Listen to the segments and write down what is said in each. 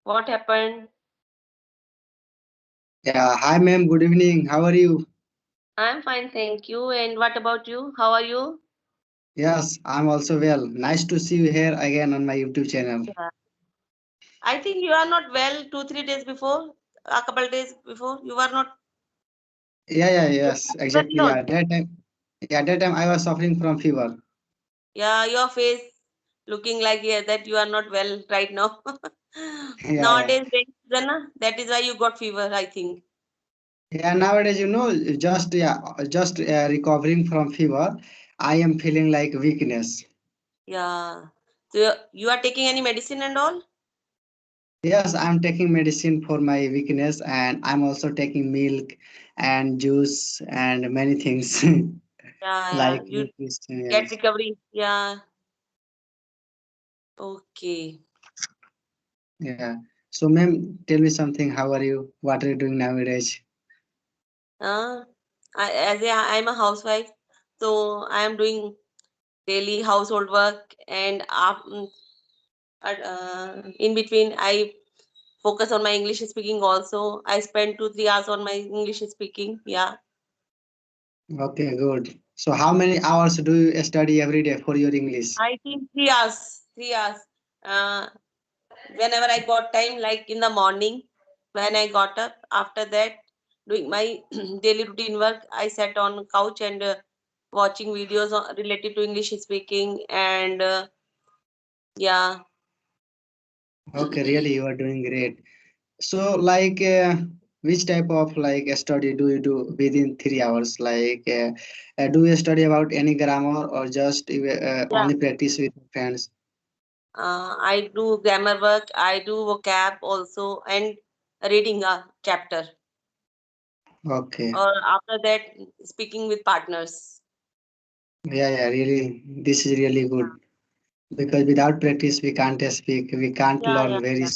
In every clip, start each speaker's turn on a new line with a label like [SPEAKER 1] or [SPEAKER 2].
[SPEAKER 1] What happened?
[SPEAKER 2] Yeah, hi ma'am, good evening. How are you?
[SPEAKER 1] I'm fine, thank you. And what about you? How are you?
[SPEAKER 2] Yes, I'm also well. Nice to see you here again on my YouTube channel.
[SPEAKER 1] Yeah. I think you are not well 2, 3 days before, a couple days before. You are not
[SPEAKER 2] Yes,
[SPEAKER 1] fever
[SPEAKER 2] exactly.
[SPEAKER 1] alone.
[SPEAKER 2] That time I was suffering from fever.
[SPEAKER 1] Yeah, your face looking like that you are not well right now.
[SPEAKER 2] Yeah, yeah.
[SPEAKER 1] Nowadays, rain season, na, that is why you got fever, I think.
[SPEAKER 2] Yeah, nowadays, just recovering from fever, I am feeling like weakness.
[SPEAKER 1] Yeah. So you are taking any medicine and all?
[SPEAKER 2] Yes, I'm taking medicine for my weakness, and I'm also taking milk and juice and many things
[SPEAKER 1] Yeah, yeah.
[SPEAKER 2] like
[SPEAKER 1] You
[SPEAKER 2] nutrition.
[SPEAKER 1] get
[SPEAKER 2] Yes.
[SPEAKER 1] recovery. Yeah. Okay.
[SPEAKER 2] Yeah. So, ma'am, tell me something. How are you? What are you doing nowadays?
[SPEAKER 1] Uh, I'm a housewife, so I am doing daily household work, and in between I focus on my English speaking also. I spend 2, 3 hours on my English speaking. Yeah,
[SPEAKER 2] Okay, good. So, how many hours do you study every day for your English?
[SPEAKER 1] I think 3 hours. 3 hours. Uh, Whenever I got time, like in the morning when I got up. After that, doing my daily routine work, I sat on couch and watching videos related to English speaking, and yeah.
[SPEAKER 2] Okay, really, you are doing great. So, which type of study do you do within 3 hours? Do you study about any grammar or just
[SPEAKER 1] Yeah.
[SPEAKER 2] only practice with friends?
[SPEAKER 1] I do grammar work, I do vocab also, and reading a chapter.
[SPEAKER 2] Okay.
[SPEAKER 1] Or after that, speaking with partners.
[SPEAKER 2] Yeah, really, this is really good because without practice we can't speak, we can't
[SPEAKER 1] Yeah,
[SPEAKER 2] learn
[SPEAKER 1] yeah,
[SPEAKER 2] very.
[SPEAKER 1] yeah.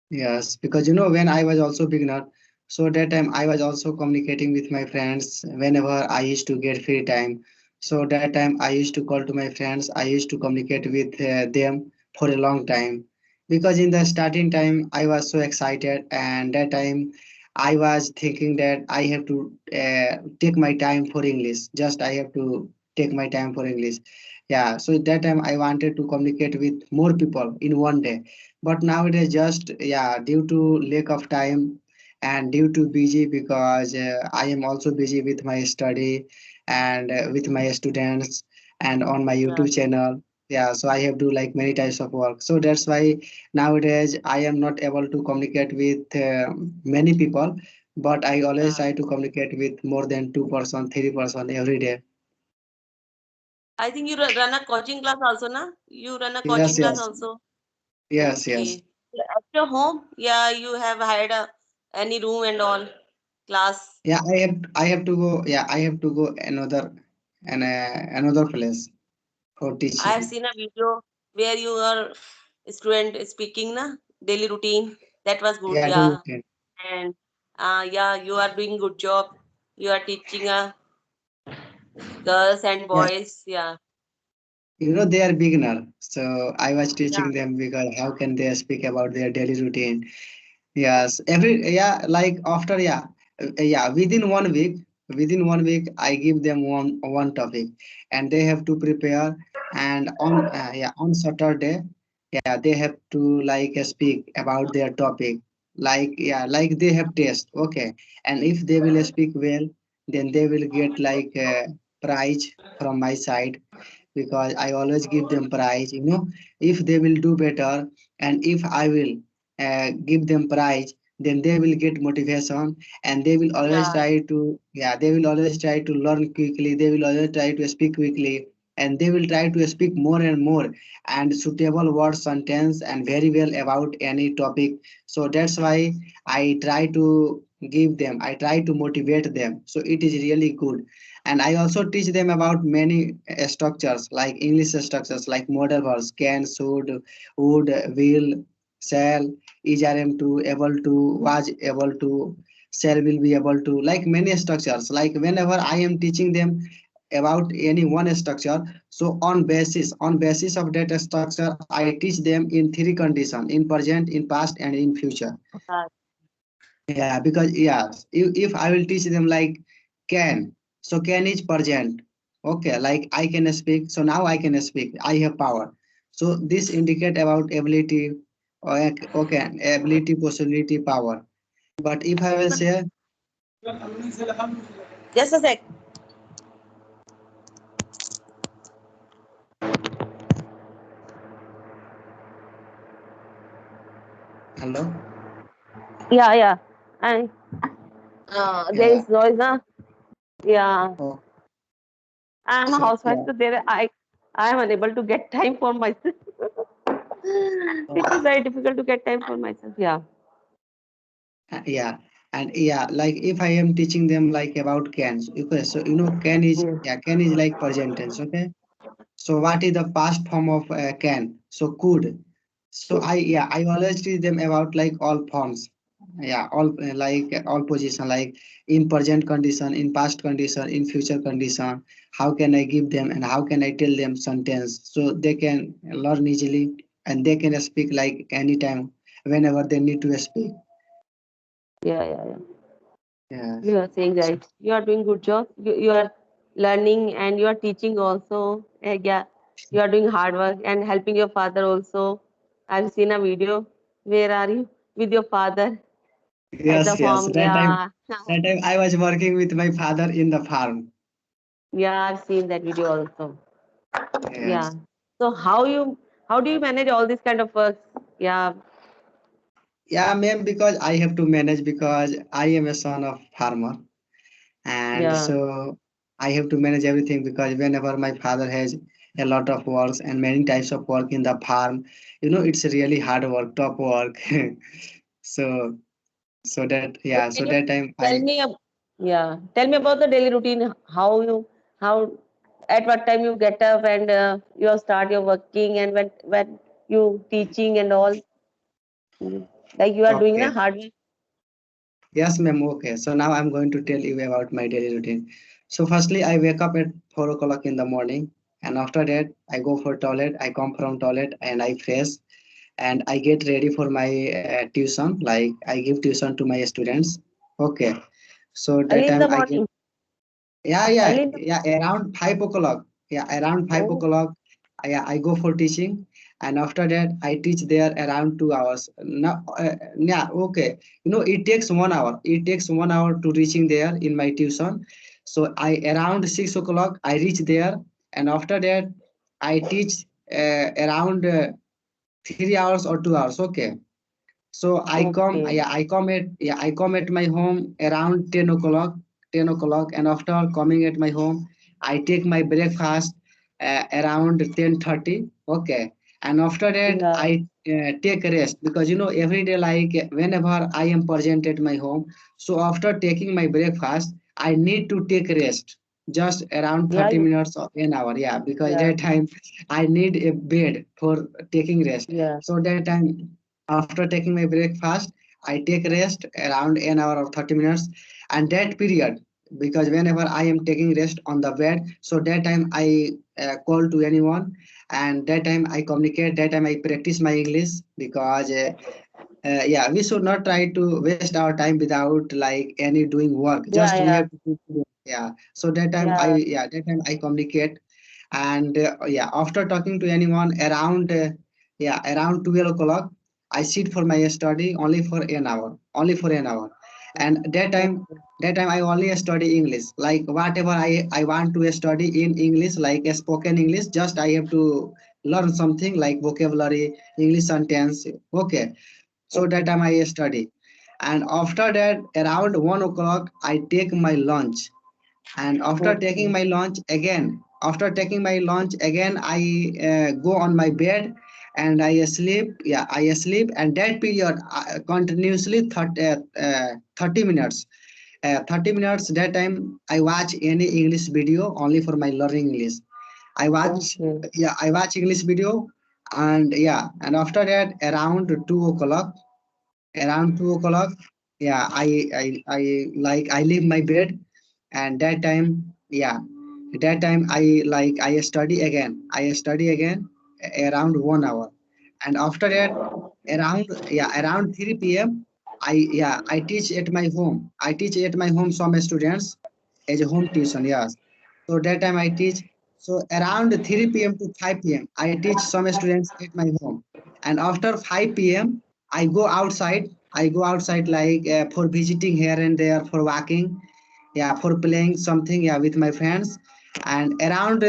[SPEAKER 2] Yes, because when I was also beginner, so that time I was also communicating with my friends whenever I used to get free time. So that time I used to call to my friends. I used to communicate with them for a long time because in the starting time I was so excited, and that time I was thinking that I have to take my time for English. Just I have to take my time for English. Yeah, so that time I wanted to communicate with more people in one day, but nowadays just due to lack of time and due to busy because I am also busy with my study and with my students and on my
[SPEAKER 1] Yeah,
[SPEAKER 2] YouTube channel. Yeah, so I have do like many types of work, so that's why nowadays I am not able to communicate with many people, but I always
[SPEAKER 1] yeah.
[SPEAKER 2] try to communicate with more than 2 person 3 person every day.
[SPEAKER 1] I think you run a coaching class also, na? You run a coaching
[SPEAKER 2] yes
[SPEAKER 1] class
[SPEAKER 2] yes
[SPEAKER 1] also.
[SPEAKER 2] yes.
[SPEAKER 1] Okay. At your home, yeah, you have hired any room and all class.
[SPEAKER 2] Yeah, I have to go. Yeah, I have to go another place for
[SPEAKER 1] I have
[SPEAKER 2] teaching.
[SPEAKER 1] seen a video where you are student speaking, na, daily routine. That was good,
[SPEAKER 2] Yeah, do
[SPEAKER 1] yeah.
[SPEAKER 2] it.
[SPEAKER 1] And yeah, you are doing good job. You are teaching girls and
[SPEAKER 2] Yeah,
[SPEAKER 1] boys. Yeah,
[SPEAKER 2] they are beginner, so I was
[SPEAKER 1] yeah,
[SPEAKER 2] teaching them because how can they speak about their daily routine? Yes, like after within 1 week, I give them one topic, and they have to prepare. And on Saturday, they have to speak about their topic. Like they have test, okay. And if they will speak well, then they will get like a prize from my side because I always give them prize. If they will do better, and if I will give them prize, then they will get motivation, and they will always
[SPEAKER 1] yeah.
[SPEAKER 2] try to they will always try to learn quickly. They will always try to speak quickly, and they will try to speak more and more and suitable word sentence and very well about any topic. So that's why I try to motivate them, so it is really good. And I also teach them about many structures like English structures like modal verbs: can, should, would, will, shall, is, are, am to, able to, was able to, shall, will be able to, like many structures. Like whenever I am teaching them, about any one structure. So on basis of that structure, I teach them in three conditions: in present, in past, and in future.
[SPEAKER 1] Uh,
[SPEAKER 2] Yeah, because yeah, if I will teach them like can, so can is present. Okay, like I can speak, so now I can speak. I have power. So this indicate about ability, okay, ability, possibility, power. But if I will say
[SPEAKER 1] just a sec.
[SPEAKER 2] hello,
[SPEAKER 1] Yeah, yeah. And there
[SPEAKER 2] yeah,
[SPEAKER 1] is noise, huh? Yeah.
[SPEAKER 2] oh,
[SPEAKER 1] I'm a
[SPEAKER 2] so
[SPEAKER 1] housewife,
[SPEAKER 2] yeah,
[SPEAKER 1] so there I am unable to get time for myself. It is very difficult to get time for myself. Yeah.
[SPEAKER 2] yeah, and yeah, like if I am teaching them like about cans, okay, so can is
[SPEAKER 1] Yeah.
[SPEAKER 2] yeah, can is like present tense, okay. So what is the past form of can? So could. So I always teach them about like all forms. Yeah, all like all position, like in present condition, in past condition, in future condition. How can I give them and how can I tell them sentence so they can learn easily and they can speak like anytime whenever they need to speak.
[SPEAKER 1] Yeah, yeah, yeah.
[SPEAKER 2] Yes.
[SPEAKER 1] You are saying right. You are doing good job. You are learning and you are teaching also. Yeah. You are doing hard work and helping your father also. I've seen a video. Where are you? With your father at the
[SPEAKER 2] Yes, yes.
[SPEAKER 1] farm. Yeah.
[SPEAKER 2] That time I was working with my father in the farm.
[SPEAKER 1] Yeah, I've seen that video also. Yeah.
[SPEAKER 2] Yes.
[SPEAKER 1] So how do you manage all these kind of works? Yeah.
[SPEAKER 2] Yeah, ma'am, because I have to manage because I am a son of farmer, and
[SPEAKER 1] Yeah.
[SPEAKER 2] so I have to manage everything because whenever my father has a lot of works and many types of work in the farm, it's really hard work, tough work. So that
[SPEAKER 1] So
[SPEAKER 2] yeah, so
[SPEAKER 1] can you
[SPEAKER 2] that time
[SPEAKER 1] tell me yeah, tell me about the daily routine, how at what time you get up and you start your working and when you teaching and all. Mm. Like you are doing
[SPEAKER 2] okay.
[SPEAKER 1] the hard work.
[SPEAKER 2] Yes, ma'am. Okay. So now I'm going to tell you about my daily routine. So firstly, I wake up at 4 o'clock in the morning, and after that, I go for toilet. I come from toilet and I fresh, and I get ready for my tuition. Like I give tuition to my students. Okay. So that
[SPEAKER 1] Early in
[SPEAKER 2] time
[SPEAKER 1] the
[SPEAKER 2] I get
[SPEAKER 1] morning.
[SPEAKER 2] yeah, yeah,
[SPEAKER 1] Early in the
[SPEAKER 2] yeah, around 5 o'clock. Yeah, around five
[SPEAKER 1] oh,
[SPEAKER 2] o'clock. I go for teaching, and after that, I teach there around 2 hours. Now, yeah, okay. It takes 1 hour. It takes 1 hour to reaching there in my tuition. So I around 6 o'clock, I reach there, and after that, I teach around 3 hours or 2 hours. Okay. So
[SPEAKER 1] okay.
[SPEAKER 2] I come at my home around 10 o'clock, 10 o'clock, and after coming at my home, I take my breakfast around 10:30. Okay, and after that
[SPEAKER 1] Yeah.
[SPEAKER 2] I take rest because every day like whenever I am present at my home, so after taking my breakfast, I need to take rest just around
[SPEAKER 1] Yeah.
[SPEAKER 2] 30 minutes or an hour. Yeah, because
[SPEAKER 1] Yeah.
[SPEAKER 2] that time I need a bed for taking rest.
[SPEAKER 1] Yeah.
[SPEAKER 2] So that time after taking my breakfast, I take rest around an hour or 30 minutes. And that period, because whenever I am taking rest on the bed, so that time I call to anyone, and that time I communicate, that time I practice my English because yeah, we should not try to waste our time without like any doing work.
[SPEAKER 1] Yeah.
[SPEAKER 2] Just we
[SPEAKER 1] Yeah.
[SPEAKER 2] have to do, yeah. So that time
[SPEAKER 1] Yeah.
[SPEAKER 2] that time I communicate, and yeah, after talking to anyone around around 12 o'clock, I sit for my study only for an hour, and
[SPEAKER 1] Okay.
[SPEAKER 2] that time I only study English, like whatever I want to study in English, like a spoken English, just I have to learn something like vocabulary, English sentence. Okay, so that
[SPEAKER 1] Okay.
[SPEAKER 2] time I study, and after that around 1 o'clock I take my lunch, and
[SPEAKER 1] Okay.
[SPEAKER 2] after taking my lunch again I go on my bed and I sleep. Yeah, I sleep, and that period continuously 30 minutes. 30 minutes that time I watch any English video only for my learning English.
[SPEAKER 1] Okay.
[SPEAKER 2] I watch English video, and yeah, and after that around 2 o'clock, yeah, I leave my bed, and that time, yeah, that time I study again. I study again around 1 hour, and after that around 3 p.m. I teach at my home. I teach at my home some students as a home tuition. Yes, so that time I teach. So around 3 p.m. to 5 p.m. I teach some students at my home, and after 5 p.m. I go outside. I go outside for visiting here and there, for walking, for playing something, with my friends. And around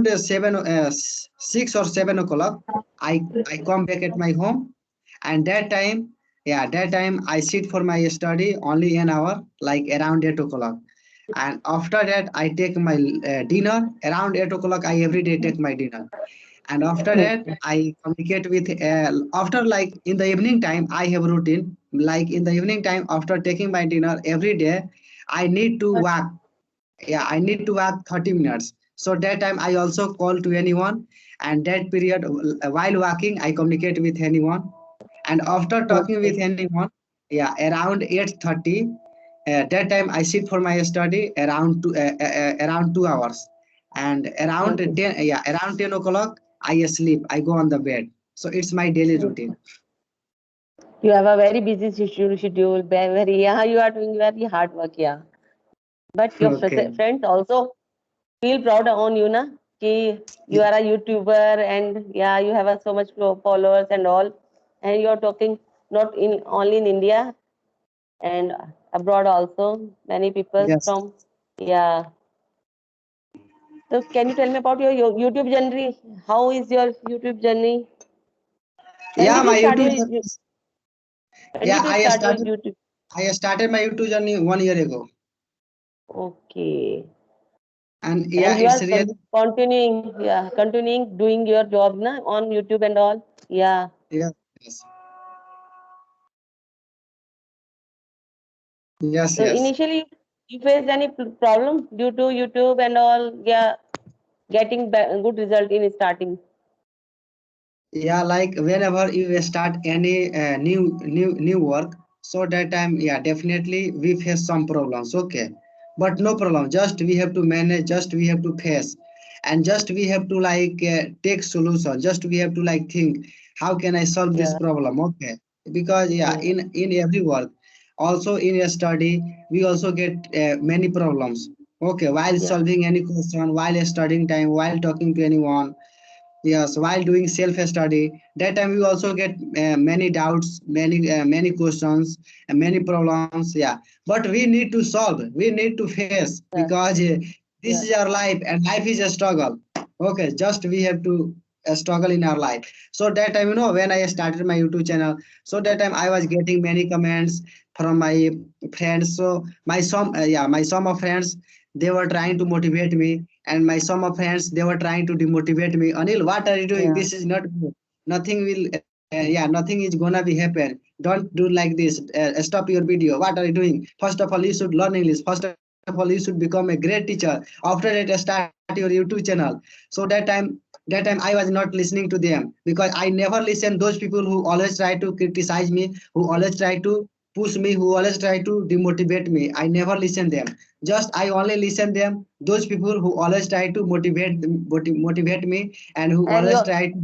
[SPEAKER 2] 6 or 7 o'clock, I come back at my home. And that time I sit for my study only an hour, like around 8 o'clock. And after that I take my dinner around 8 o'clock. I every day take my dinner. And after that I communicate with after, like in the evening time, I have a routine. Like in the evening time, after taking my dinner every day, I need to walk. I need to walk 30 minutes. So that time I also call to anyone, and that period, while walking, I communicate with anyone. And after talking with
[SPEAKER 1] Okay.
[SPEAKER 2] anyone, around 8:30, that time I sit for my study around 2 hours. And around
[SPEAKER 1] Okay.
[SPEAKER 2] 10 o'clock, I sleep. I go on the bed. So it's my daily routine.
[SPEAKER 1] You have a very busy schedule. Very, yeah, you are doing very hard work. Yeah, but your
[SPEAKER 2] Okay.
[SPEAKER 1] friends also feel proud on you, na? Ki you are a YouTuber and yeah, you have a, so much followers and all, and you are talking not in only in India and abroad also. Many people
[SPEAKER 2] Yes.
[SPEAKER 1] from yeah. So can you tell me about your YouTube journey? How is your YouTube journey? When
[SPEAKER 2] Yeah,
[SPEAKER 1] did you
[SPEAKER 2] my
[SPEAKER 1] start
[SPEAKER 2] YouTube.
[SPEAKER 1] when
[SPEAKER 2] Yeah,
[SPEAKER 1] did you start your YouTube?
[SPEAKER 2] I started my YouTube journey 1 year ago.
[SPEAKER 1] Okay.
[SPEAKER 2] And
[SPEAKER 1] And
[SPEAKER 2] yeah,
[SPEAKER 1] you
[SPEAKER 2] it's
[SPEAKER 1] are
[SPEAKER 2] really.
[SPEAKER 1] continuing doing your job na on YouTube and all. Yeah.
[SPEAKER 2] Yeah. Yes. Yes.
[SPEAKER 1] So
[SPEAKER 2] Yes.
[SPEAKER 1] initially, you faced any problem due to YouTube and all? Yeah, getting good result in starting.
[SPEAKER 2] Yeah, like whenever you start any new work, so that time, definitely we face some problems. Okay, but no problem. Just we have to manage. Just we have to face, and just we have to take solution. Just we have to think, how can I solve this
[SPEAKER 1] Yeah,
[SPEAKER 2] problem? Okay, because
[SPEAKER 1] yeah,
[SPEAKER 2] in every work, also in a study, we also get many problems. Okay, while
[SPEAKER 1] yeah,
[SPEAKER 2] solving any question, while studying time, while talking to anyone. Yes, while doing self-study, that time we also get many doubts, many questions, and many problems. Yeah, but we need to solve. We need to face,
[SPEAKER 1] yeah,
[SPEAKER 2] because this
[SPEAKER 1] yeah,
[SPEAKER 2] is our life, and life is a struggle. Okay, just we have to struggle in our life. So that time, when I started my YouTube channel, so that time I was getting many comments from my friends. So my some of friends, they were trying to motivate me, and my some of friends, they were trying to demotivate me. Anil, what are you doing?
[SPEAKER 1] yeah,
[SPEAKER 2] This is not good. Nothing will nothing is gonna be happen. Don't do like this. Stop your video. What are you doing? First of all, you should learn English. First of all, you should become a great teacher. After that, start your YouTube channel. So that time I was not listening to them, because I never listen those people who always try to criticize me, who always try to push me, who always try to demotivate me. I never listen them. Just I only listen them those people who always try to motivate me, and who
[SPEAKER 1] and
[SPEAKER 2] always try to,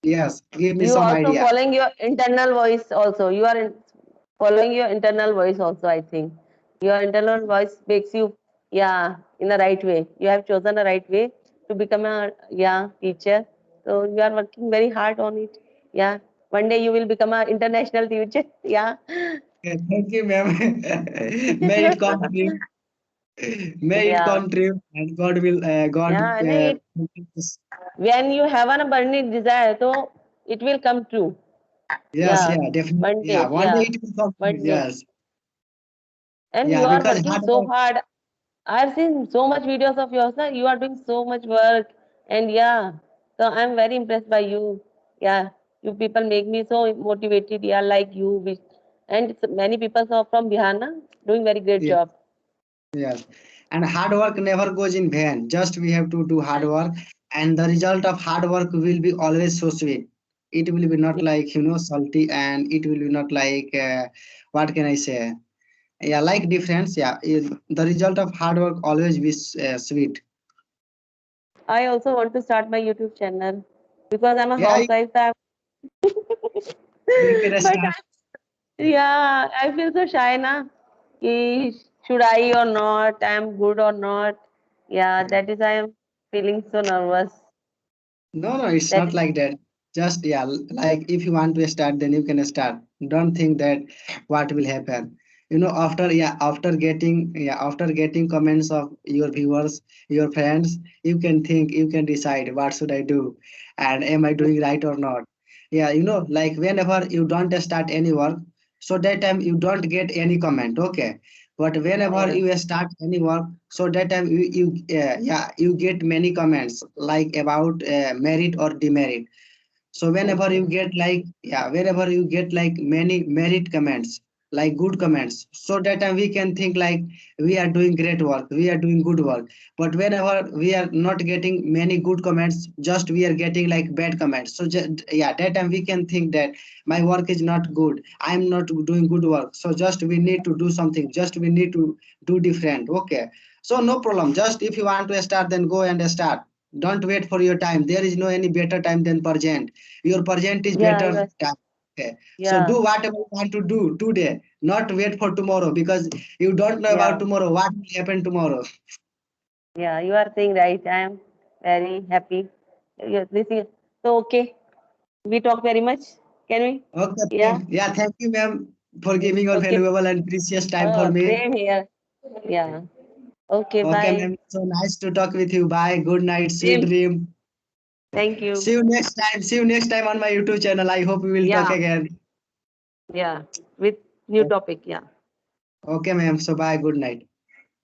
[SPEAKER 2] yes, give me
[SPEAKER 1] you
[SPEAKER 2] some
[SPEAKER 1] also
[SPEAKER 2] idea.
[SPEAKER 1] following your internal voice also. You are following your internal voice also. I think your internal voice makes you yeah in the right way. You have chosen the right way to become a yeah teacher. So you are working very hard on it. Yeah. One day you will become an international teacher. Yeah.
[SPEAKER 2] Thank you, ma'am. May it come true. May it
[SPEAKER 1] Yeah.
[SPEAKER 2] come true, and God
[SPEAKER 1] Yeah. And it, when you have a burning desire, so it will come true.
[SPEAKER 2] yes,
[SPEAKER 1] Yeah.
[SPEAKER 2] yeah, definitely,
[SPEAKER 1] One
[SPEAKER 2] yeah.
[SPEAKER 1] day.
[SPEAKER 2] One day
[SPEAKER 1] Yeah.
[SPEAKER 2] it will come true.
[SPEAKER 1] One day.
[SPEAKER 2] Yes,
[SPEAKER 1] And you
[SPEAKER 2] yeah,
[SPEAKER 1] are
[SPEAKER 2] because
[SPEAKER 1] working
[SPEAKER 2] hard
[SPEAKER 1] so
[SPEAKER 2] work.
[SPEAKER 1] hard. I've seen so much videos of yours. Na? You are doing so much work. And yeah. So I'm very impressed by you. Yeah. You people make me so motivated. Yeah, like you. And many people are from Bihar, na? Doing very great
[SPEAKER 2] Yeah,
[SPEAKER 1] job.
[SPEAKER 2] yes, and hard work never goes in vain. Just we have to do hard work, and the result of hard work will be always so sweet. It will be not like salty, and it will be not like what can I say? Yeah, like difference. Yeah, the result of hard work always be sweet.
[SPEAKER 1] I also want to start my YouTube channel because I'm a
[SPEAKER 2] Yeah,
[SPEAKER 1] housewife. So
[SPEAKER 2] you can
[SPEAKER 1] but
[SPEAKER 2] start.
[SPEAKER 1] yeah, I feel so shy na. Ki should I or not? I'm good or not? Yeah,
[SPEAKER 2] Yeah.
[SPEAKER 1] that is I am feeling so nervous.
[SPEAKER 2] No, no, it's
[SPEAKER 1] That
[SPEAKER 2] not
[SPEAKER 1] is
[SPEAKER 2] like that. Just, yeah, like if you want to start, then you can start. Don't think that what will happen. After getting comments of your viewers, your friends, you can think, you can decide what should I do, and am I doing right or not. Yeah, like whenever you don't start any work, so that time you don't get any comment. Okay, but whenever
[SPEAKER 1] yeah,
[SPEAKER 2] you start any work, so that time you get many comments like about merit or demerit. So
[SPEAKER 1] okay.
[SPEAKER 2] whenever you get like many merit comments, like good comments, so that time we can think like we are doing great work, we are doing good work. But whenever we are not getting many good comments, just we are getting like bad comments. So yeah, that time we can think that my work is not good, I'm not doing good work. So just we need to do something, just we need to do different. Okay. So no problem. Just if you want to start, then go and start. Don't wait for your time. There is no any better time than present. Your present is
[SPEAKER 1] Yeah,
[SPEAKER 2] better
[SPEAKER 1] you are,
[SPEAKER 2] time. Okay. So
[SPEAKER 1] yeah,
[SPEAKER 2] do whatever you want to do today, not wait for tomorrow, because you don't know about
[SPEAKER 1] yeah,
[SPEAKER 2] tomorrow. What will happen tomorrow?
[SPEAKER 1] yeah. You are saying right. I am very happy. This is so okay. We talk very much. Can we?
[SPEAKER 2] Okay.
[SPEAKER 1] Yeah.
[SPEAKER 2] Yeah. Thank you, ma'am, for giving your
[SPEAKER 1] Okay.
[SPEAKER 2] valuable and precious time for
[SPEAKER 1] Oh,
[SPEAKER 2] me.
[SPEAKER 1] same here. Yeah. Okay.
[SPEAKER 2] Okay,
[SPEAKER 1] Bye.
[SPEAKER 2] ma'am. So nice to talk with you. Bye. Good night. Sweet
[SPEAKER 1] Same.
[SPEAKER 2] dream.
[SPEAKER 1] Thank you.
[SPEAKER 2] See you next time. See you next time on my YouTube channel. I hope we will talk
[SPEAKER 1] Yeah.
[SPEAKER 2] again.
[SPEAKER 1] Yeah. With new topic. Yeah.
[SPEAKER 2] Okay, ma'am. So bye. Good night.